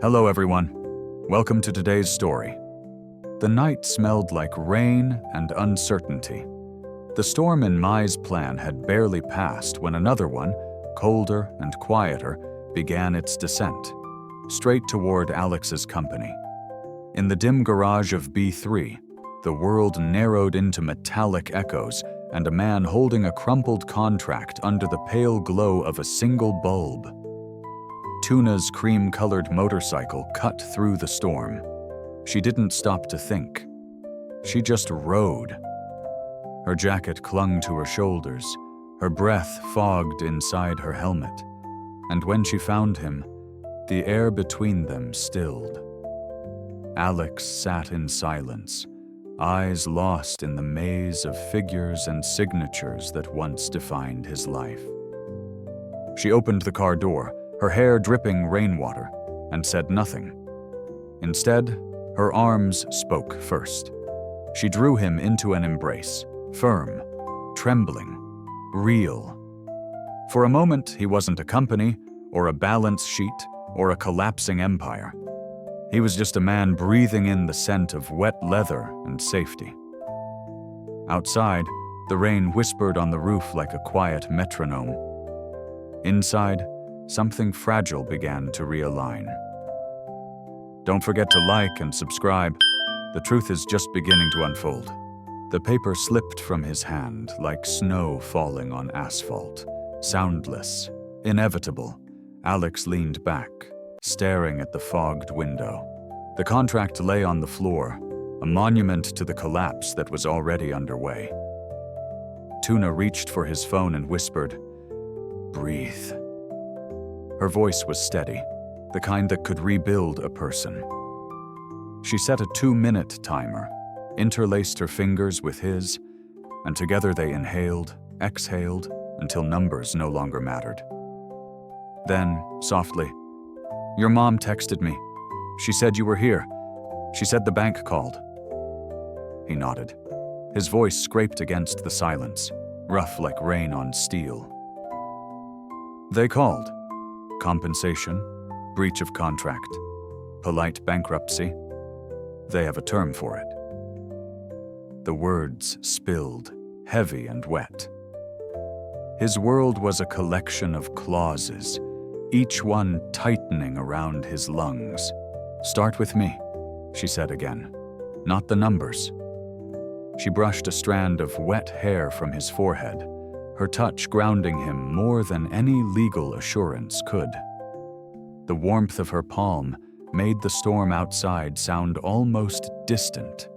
Hello everyone. Welcome to today's story. The night smelled like rain and uncertainty. The storm in Mai's plan had barely passed when another one, colder and quieter, began its descent, straight toward Alex's company. In the dim garage of B3, the world narrowed into metallic echoes and a man holding a crumpled contract under the pale glow of a single bulb. Tuna's cream-colored motorcycle cut through the storm. She didn't stop to think. She just rode. Her jacket clung to her shoulders, her breath fogged inside her helmet. And when she found him, the air between them stilled. Alex sat in silence, eyes lost in the maze of figures and signatures that once defined his life. She opened the car door, her hair dripping rainwater, and said nothing. Instead, her arms spoke first. She drew him into an embrace, firm, trembling, real. For a moment, he wasn't a company, or a balance sheet, or a collapsing empire. He was just a man breathing in the scent of wet leather and safety. Outside, the rain whispered on the roof like a quiet metronome. Inside, something fragile began to realign. Don't forget to like and subscribe. The truth is just beginning to unfold. The paper slipped from his hand like snow falling on asphalt. Soundless, inevitable, Alex leaned back, staring at the fogged window. The contract lay on the floor, a monument to the collapse that was already underway. Tuna reached for his phone and whispered, "Breathe." Her voice was steady, the kind that could rebuild a person. She set a 2-minute timer, interlaced her fingers with his, and together they inhaled, exhaled, until numbers no longer mattered. Then, softly, "Your mom texted me. She said you were here. She said the bank called." He nodded. His voice scraped against the silence, rough like rain on steel. "They called. Compensation, breach of contract, polite bankruptcy. They have a term for it." The words spilled, heavy and wet. His world was a collection of clauses, each one tightening around his lungs. "Start with me," she said again, "not the numbers." She brushed a strand of wet hair from his forehead, her touch grounding him more than any legal assurance could. The warmth of her palm made the storm outside sound almost distant,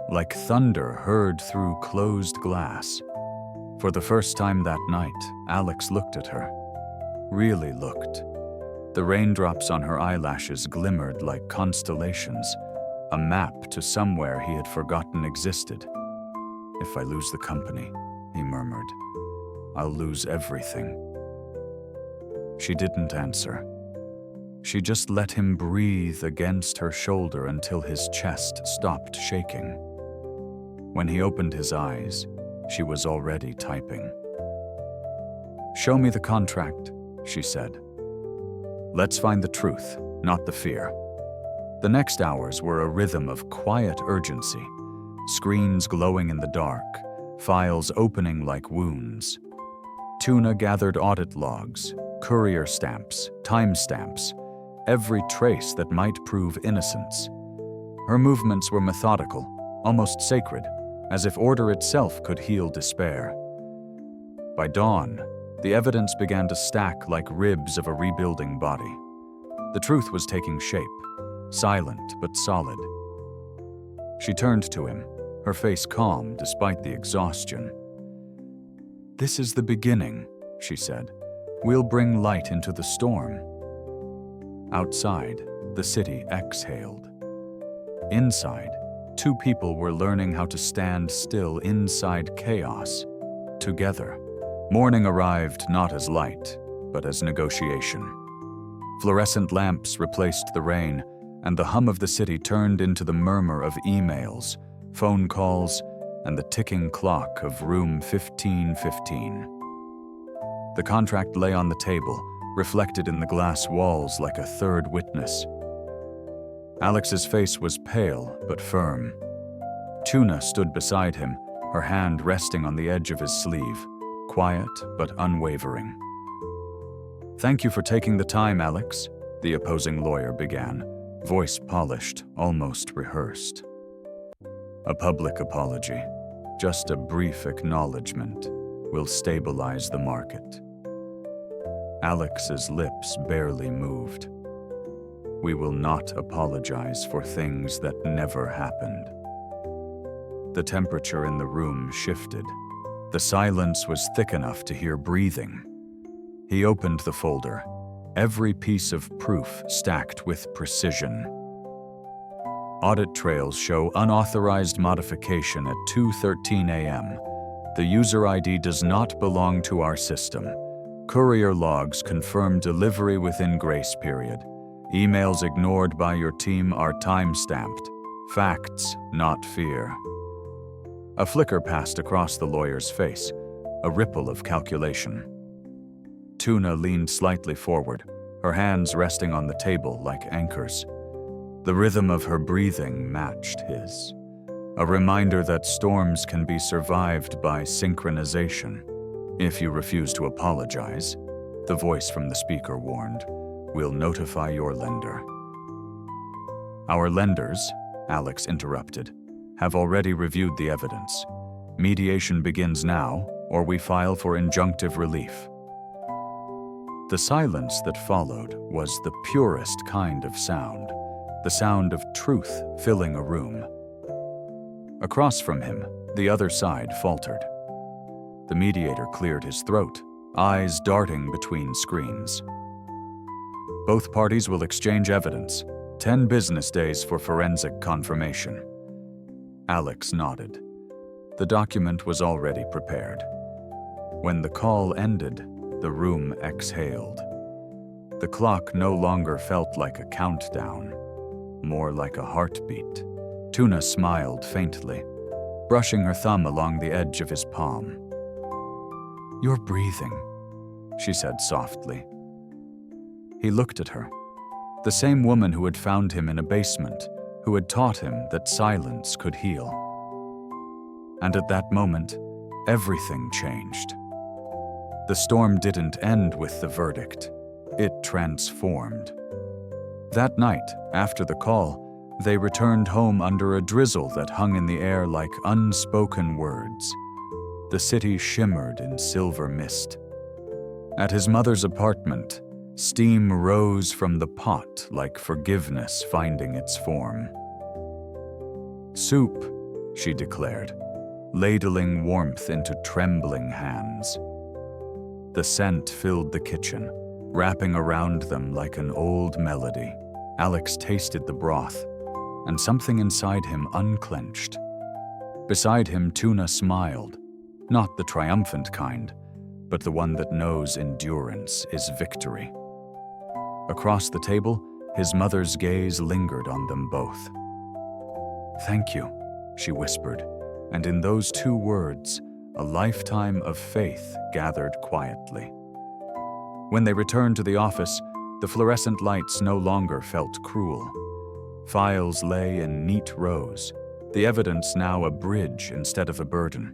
like thunder heard through closed glass. For the first time that night, Alex looked at her. Really looked. The raindrops on her eyelashes glimmered like constellations, a map to somewhere he had forgotten existed. "If I lose the company," he murmured, "I'll lose everything." She didn't answer. She just let him breathe against her shoulder until his chest stopped shaking. When he opened his eyes, she was already typing. "Show me the contract," she said. "Let's find the truth, not the fear." The next hours were a rhythm of quiet urgency, screens glowing in the dark, files opening like wounds. Tuna gathered audit logs, courier stamps, timestamps, every trace that might prove innocence. Her movements were methodical, almost sacred, as if order itself could heal despair. By dawn, the evidence began to stack like ribs of a rebuilding body. The truth was taking shape, silent but solid. She turned to him, her face calm despite the exhaustion. "This is the beginning," she said. "We'll bring light into the storm." Outside, the city exhaled. Inside, two people were learning how to stand still inside chaos, together. Morning arrived not as light, but as negotiation. Fluorescent lamps replaced the rain, and the hum of the city turned into the murmur of emails, phone calls, and the ticking clock of room 1515. The contract lay on the table, reflected in the glass walls like a third witness. Alex's face was pale but firm. Tuna stood beside him, her hand resting on the edge of his sleeve, quiet but unwavering. "Thank you for taking the time, Alex," the opposing lawyer began, voice polished, almost rehearsed. "A public apology, just a brief acknowledgement, will stabilize the market." Alex's lips barely moved. "We will not apologize for things that never happened." The temperature in the room shifted. The silence was thick enough to hear breathing. He opened the folder, every piece of proof stacked with precision. Audit trails show unauthorized modification at 2:13 a.m. The user ID does not belong to our system. Courier logs confirm delivery within grace period. Emails ignored by your team are time-stamped. Facts, not fear. A flicker passed across the lawyer's face, a ripple of calculation. Tuna leaned slightly forward, her hands resting on the table like anchors. The rhythm of her breathing matched his, a reminder that storms can be survived by synchronization. "If you refuse to apologize," the voice from the speaker warned, "we'll notify your lender." "Our lenders," Alex interrupted, "have already reviewed the evidence. Mediation begins now, or we file for injunctive relief." The silence that followed was the purest kind of sound, the sound of truth filling a room. Across from him, the other side faltered. The mediator cleared his throat, eyes darting between screens. "Both parties will exchange evidence. 10 business days for forensic confirmation." Alex nodded. The document was already prepared. When the call ended, the room exhaled. The clock no longer felt like a countdown, more like a heartbeat. Tuna smiled faintly, brushing her thumb along the edge of his palm. "You're breathing," she said softly. He looked at her, the same woman who had found him in a basement, who had taught him that silence could heal. And at that moment, everything changed. The storm didn't end with the verdict. It transformed. That night, after the call, they returned home under a drizzle that hung in the air like unspoken words. The city shimmered in silver mist. At his mother's apartment, steam rose from the pot like forgiveness finding its form. "Soup," she declared, ladling warmth into trembling hands. The scent filled the kitchen, wrapping around them like an old melody. Alex tasted the broth, and something inside him unclenched. Beside him, Tuna smiled, not the triumphant kind, but the one that knows endurance is victory. Across the table, his mother's gaze lingered on them both. "Thank you," she whispered, and in those two words, a lifetime of faith gathered quietly. When they returned to the office, the fluorescent lights no longer felt cruel. Files lay in neat rows, the evidence now a bridge instead of a burden.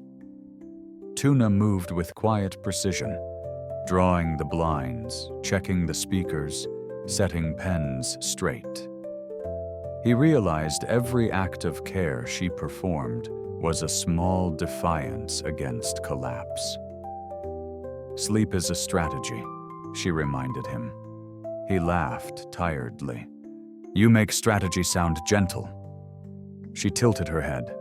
Tuna moved with quiet precision, drawing the blinds, checking the speakers, setting pens straight. He realized every act of care she performed was a small defiance against collapse. "Sleep is a strategy," she reminded him. He laughed tiredly. "You make strategy sound gentle." She tilted her head.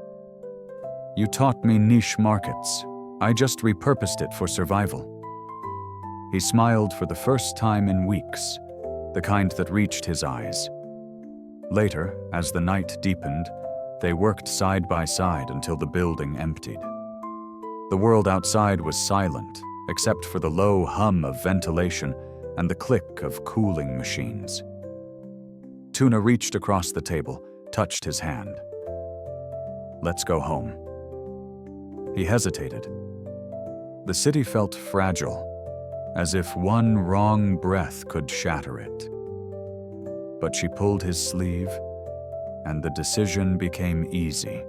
"You taught me niche markets. I just repurposed it for survival." He smiled for the first time in weeks, the kind that reached his eyes. Later, as the night deepened, they worked side by side until the building emptied. The world outside was silent, except for the low hum of ventilation and the click of cooling machines. Tuna reached across the table, touched his hand. "Let's go home." He hesitated. The city felt fragile, as if one wrong breath could shatter it. But she pulled his sleeve, and the decision became easy.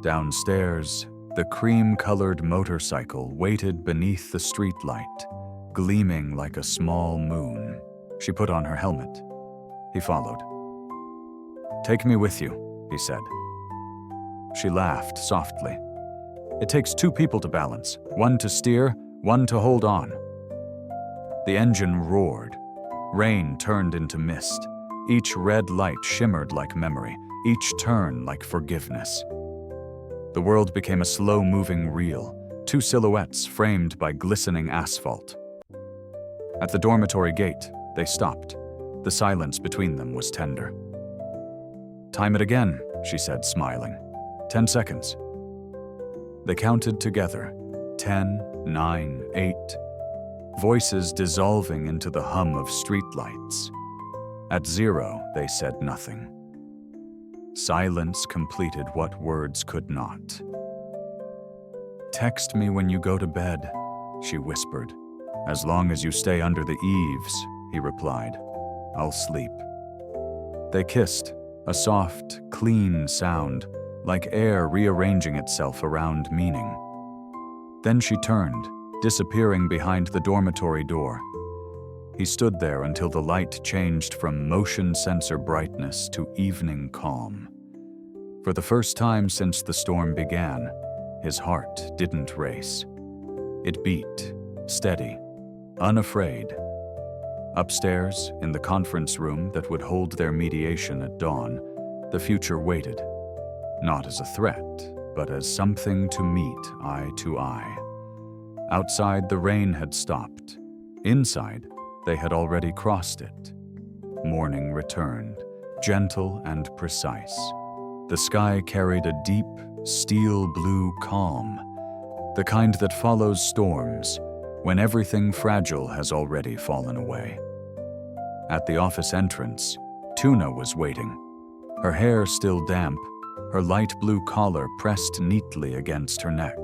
Downstairs, the cream-colored motorcycle waited beneath the streetlight, gleaming like a small moon. She put on her helmet. He followed. "Take me with you," he said. She laughed softly. "It takes two people to balance, one to steer, one to hold on." The engine roared. Rain turned into mist. Each red light shimmered like memory, each turn like forgiveness. The world became a slow-moving reel, two silhouettes framed by glistening asphalt. At the dormitory gate, they stopped. The silence between them was tender. "Time it again," she said, smiling. 10 seconds. They counted together. 10, 9, 8. Voices dissolving into the hum of streetlights. At 0, they said nothing. Silence completed what words could not. "Text me when you go to bed," she whispered. "As long as you stay under the eaves," he replied. "I'll sleep." They kissed, a soft, clean sound, like air rearranging itself around meaning. Then she turned, disappearing behind the dormitory door. He stood there until the light changed from motion sensor brightness to evening calm. For the first time since the storm began, his heart didn't race. It beat, steady, unafraid. Upstairs, in the conference room that would hold their mediation at dawn, the future waited, not as a threat, but as something to meet eye to eye. Outside, the rain had stopped. Inside, they had already crossed it. Morning returned, gentle and precise. The sky carried a deep, steel-blue calm, the kind that follows storms when everything fragile has already fallen away. At the office entrance, Tuna was waiting, her hair still damp, her light blue collar pressed neatly against her neck.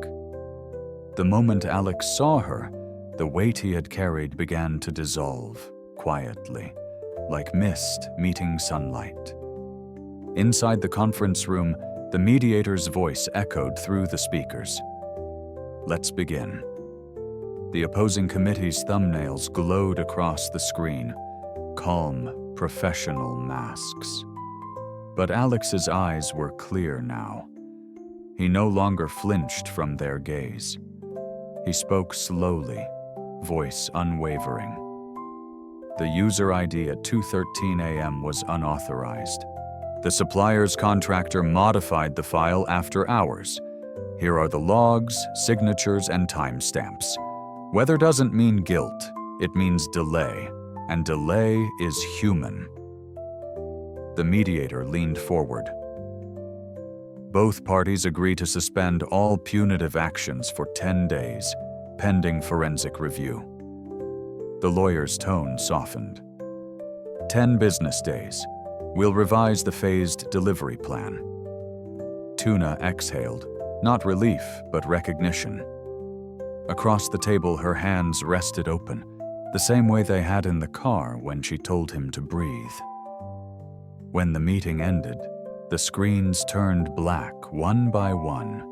The moment Alex saw her, the weight he had carried began to dissolve, quietly, like mist meeting sunlight. Inside the conference room, the mediator's voice echoed through the speakers. "Let's begin." The opposing committee's thumbnails glowed across the screen, calm, professional masks. But Alex's eyes were clear now. He no longer flinched from their gaze. He spoke slowly, voice unwavering. The user ID at 2:13 a.m. was unauthorized. The supplier's contractor modified the file after hours. Here are the logs, signatures, and timestamps. Weather doesn't mean guilt, it means delay, and delay is human. The mediator leaned forward. Both parties agree to suspend all punitive actions for 10 days, pending forensic review. The lawyer's tone softened. 10 business days. We'll revise the phased delivery plan. Tuna exhaled, not relief, but recognition. Across the table, her hands rested open, the same way they had in the car when she told him to breathe. When the meeting ended, the screens turned black one by one,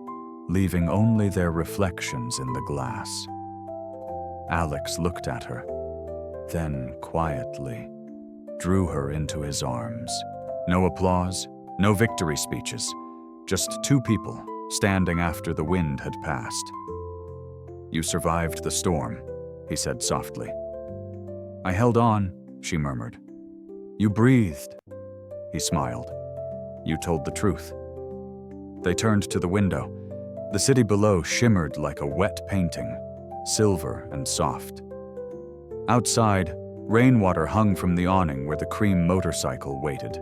leaving only their reflections in the glass. Alex looked at her, then quietly drew her into his arms. No applause, no victory speeches, just two people standing after the wind had passed. "You survived the storm," he said softly. "I held on," she murmured. "You breathed." He smiled. "You told the truth." They turned to the window. The city below shimmered like a wet painting, silver and soft. Outside, rainwater hung from the awning where the cream motorcycle waited,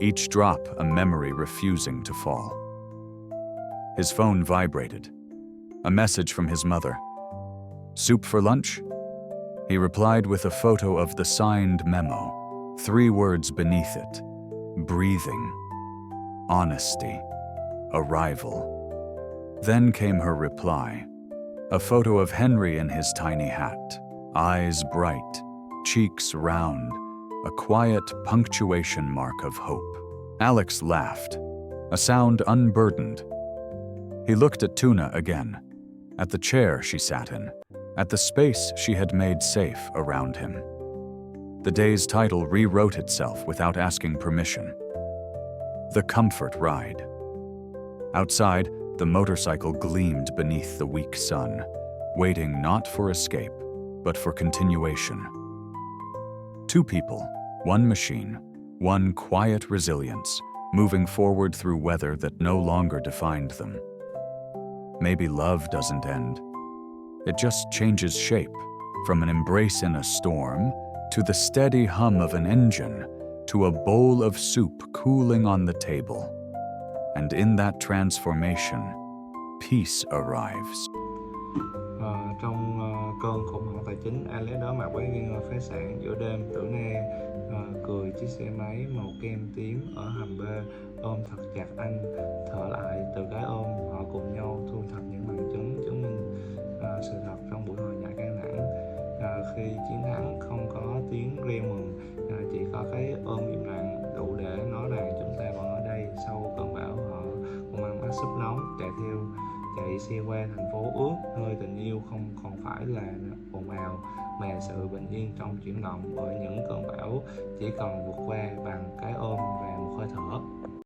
each drop a memory refusing to fall. His phone vibrated. A message from his mother. "Soup for lunch?" He replied with a photo of the signed memo, 3 words beneath it: breathing, honesty, arrival. Then came her reply, a photo of Henry in his tiny hat, eyes bright, cheeks round, a quiet punctuation mark of hope. Alex laughed, a sound unburdened. He looked at Tuna again, at the chair she sat in, at the space she had made safe around him. The day's title rewrote itself without asking permission. The Comfort Ride. Outside, the motorcycle gleamed beneath the weak sun, waiting not for escape, but for continuation. Two people, one machine, one quiet resilience, moving forward through weather that no longer defined them. Maybe love doesn't end. It just changes shape, from an embrace in a storm, to the steady hum of an engine, to a bowl of soup cooling on the table. And in that transformation, peace arrives. Trong cơn khủng hoảng tài chính, Alex đối mặt với nghi ngờ phá sản giữa đêm. Tử Na cười chiếc xe máy màu kem tím ở hầm B, ôm thật chặt anh, thở lại. Từ cái ôm, họ cùng nhau thu thập những bằng chứng chứng minh sự thật trong buổi hội nhạc căng thẳng. Khi chiến thắng không có tiếng reo mừng, chỉ có cái ôm im lặng đủ để nói rằng chúng ta vẫn ở đây. Sau cơn bão, họ cùng ăn bát súp nóng, chạy xe qua thành phố ướt, nơi tình yêu không còn phải là ồn ào, mà sự bình yên trong chuyển động bởi những cơn bão chỉ cần vượt qua bằng cái ôm và một hơi thở.